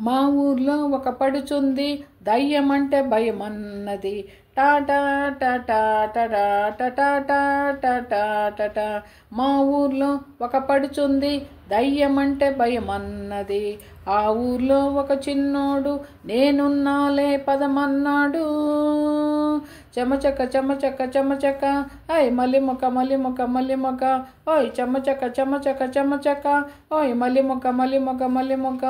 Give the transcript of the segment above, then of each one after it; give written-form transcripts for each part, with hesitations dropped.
మా ఊర్లో ఒక పడుచుంది దయ్యమంటే భయమన్నది టాటా టాటా టాటా టాటా టాటా టాటా. మా ఊర్లో ఒక పడుచుంది దయ్యమంటే భయమన్నది. ఆ ఊర్లో ఒక చిన్నోడు నేనున్నాలే పదమన్నాడు. చెమచక చెమచక చెమచక ఓయ్ మల్లిమొక్క మల్లిమొక్క మల్లిమొక్క ఓయ్ చెమచక చెమచక చెమచక ఓయ్ మల్లిమొక్క మల్లిమొక్క మల్లిమొక్క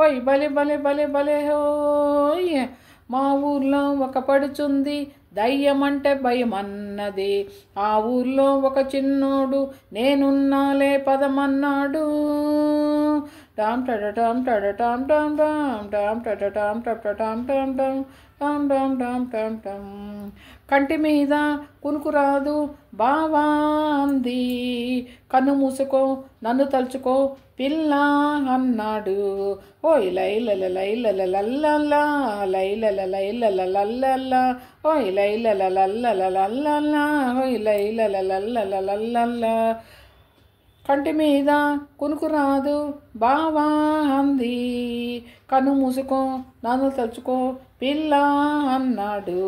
ఓయ్ బలి బలి బలి బలి హోయ్. మా ఊర్లో ఒక పడుచుంది దయ్యమంటే భయమన్నది. ఆ ఊర్లో ఒక చిన్నోడు నేనున్నాలే పదమన్నాడు. టామ్ టడటామ్ టడటామ్ టామ్ టామ్ టామ్ టడటామ్ టడటామ్ టామ్ టామ్ టామ్ టామ్ టామ్ టామ్ టామ్. కంటి మీద కునుకు రాదు బావా అంది. కన్ను మూసుకో నన్ను తలుచుకో పిల్ల అన్నాడు. ఓయ్ లైలల లైలల లల్లలా లైలల లైలల లల్లలా ఓయ్ లైలల లల్లల లల్లలా ఓయ్ లైలల లల్లల లల్లలా. కంటి మీద కునుకు రాదు బావా అంది. కన్ను మూసుకో నన్ను తలుచుకో పిల్ల అన్నాడు.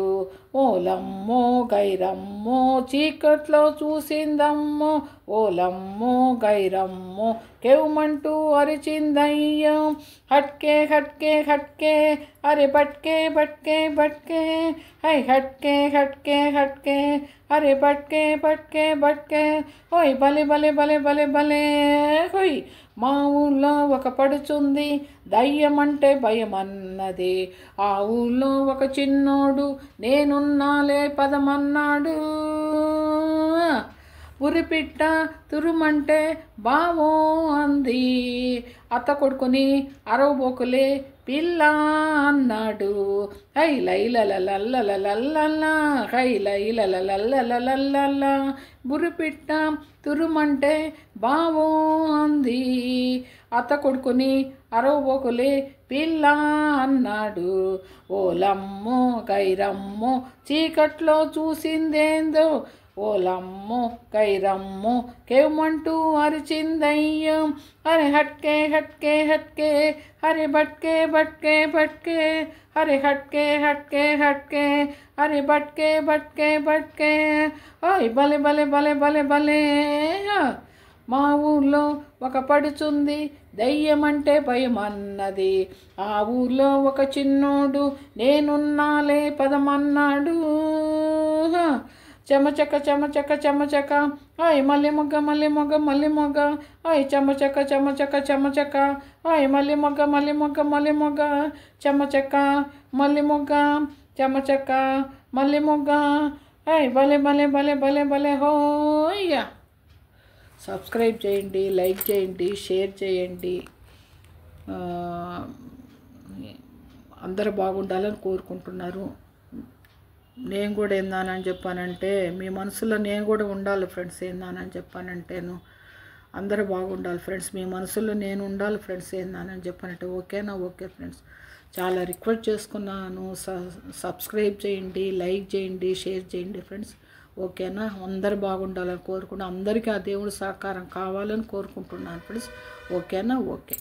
ఓలమ్మో గైరమ్మో చీకట్లో చూసిందమ్మో ఓలమ్మో గైరమ్మో కేవమంటూ అరిచిందయ్యో. హట్కే హట్కే హట్కే అరే బట్కే బట్కే బట్కే హై హట్కే హట్కే హట్కే అరే బట్కే బట్కే బట్కే ఓయ్ బలే బలే బలే బలే బలే హోయ్. మా ఊళ్ళో ఒక పడుచుంది దయ్యమంటే భయమన్నది. ఆ ఊళ్ళో ఒక చిన్నోడు నేనున్నాలే పదమన్నాడు. ఉరిపిట్ట తురుమంటే బావో అంది. అత్త కొడుకుని అరవబోకులే పిల్ల అన్నాడు. High లైలల లల్లల లల్లలా high లైలల లల్లల లల్లలా. బురిపిట్ట తురుమంటే బావో అంది. అత్త కొడుకుని అరవబోకులే పిల్ల అన్నాడు. ఓలమ్మో గైరమ్మో చీకట్లో చూసిందేందో ఓలమ్మో గైరమ్మో కేవమంటూ అరిచిందయ్యో. అరే హట్కే హట్కే హట్కే అరే బట్కే బట్కే బట్కే అరే హట్కే హట్కే హట్కే అరే బట్కే బట్కే బట్కే ఓయ్ బలే బలే బలే బలే బలే. మా ఊర్లో ఒక పడుచుంది దయ్యమంటే భయమన్నది. ఆ ఊర్లో ఒక చిన్నోడు నేనున్నాలే పదమన్నాడు. చెమచక చెమచక చెమచక ఓయ్ మల్లి మొగ్గ మల్లి మొగ్గ మల్లి మొగ్గ ఓయ్ చెమచక చెమచక చెమచక ఓయ్ మల్లి మొగ్గ మల్లి మొగ్గ మల్లి మొగ్గ చెమచక మల్లి మొగ్గ చెమచక మల్లి మొగ్గ ఓయ్ భలే భలే భలే భలే భలే హోయ్య. సబ్స్క్రైబ్ చేయండి, లైక్ చేయండి, షేర్ చేయండి. అందరూ బాగుండాలని కోరుకుంటున్నారు. నేను కూడా ఏందానని చెప్పానంటే మీ మనసులో నేను కూడా ఉండాలి ఫ్రెండ్స్. ఏందానని చెప్పానంటేను అందరూ బాగుండాలి ఫ్రెండ్స్. మీ మనసులో నేను ఉండాలి ఫ్రెండ్స్. ఏందానని చెప్పానంటే ఓకేనా? ఓకే ఫ్రెండ్స్, చాలా రిక్వెస్ట్ చేసుకున్నాను. సబ్స్క్రైబ్ చేయండి, లైక్ చేయండి, షేర్ చేయండి ఫ్రెండ్స్. ఓకేనా? అందరూ బాగుండాలని కోరుకుంటున్నాను. అందరికీ ఆ దేవుడి సహకారం కావాలని కోరుకుంటున్నాను ఫ్రెండ్స్. ఓకేనా? ఓకే.